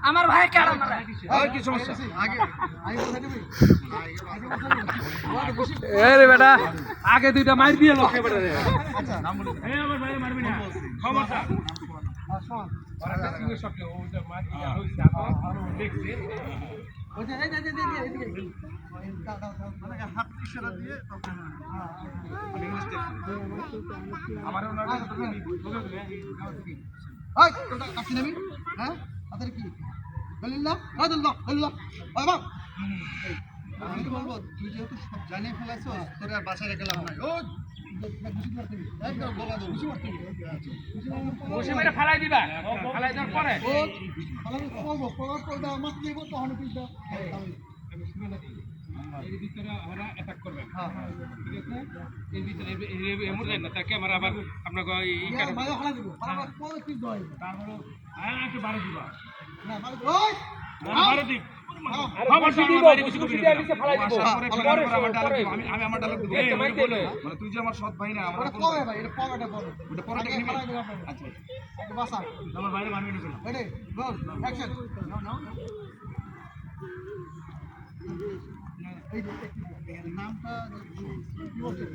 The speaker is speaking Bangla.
আমার ভাই কেডা মারে কি সমস্যা রে বেটা আগে দুইটা মার দিয়ে লোকে বেটা রে আচ্ছা নাম বলি এই আমার ভাই মারবি না সমস্যা ওরা কাছে সবকে ওটা মার দিয়া হইছে আর দেখছে ওটা এই এদিকে মানে হাত ইশারা দিয়ে তখন আমি ইংলিশ দেখি আমারও না এই তোটা কাছে নেবি হ্যাঁ আদের কি বলিল্লাহ আল্লাহ আল্লাহ বাবা আমি বলবো তুই যেহেতু সব জানিয়ে ফেলাইছো তোর আর বাসায় রেখে লাভ নাই ও একদম বলা দাও বসে মেরে ফালাই দিবা ফালাই দেওয়ার পরে ও ফালাই করবো পড়ার পর দাও মাছ নিব তখন পিছটা আমি শুনে না এর ভিতরে আমরা অ্যাটাক করবে হ্যাঁ ঠিক আছে এর ভিতরে এমন যায় না তাকে আমরা আবার আপনাকে এই কারণে ভাই ফালাই দিব পারবা কোন কি দই তারপরে একটু বাড়ি দিবা না ভাই ওই বাড়ি দিক খবর দিব খুশি দিয়ে নিচে ফালাই দিব আমি আমার ডায়লগ দেব মানে তুই যে আমার সৎ ভাই না আমরা কোন ভাই এটা পকেটে বড় এটা পকেটে নিবি আচ্ছা একটা বাসা আমার বাইরে মারবি না রেডি গোল অ্যাকশন নাও এই নামটা কি বলছেন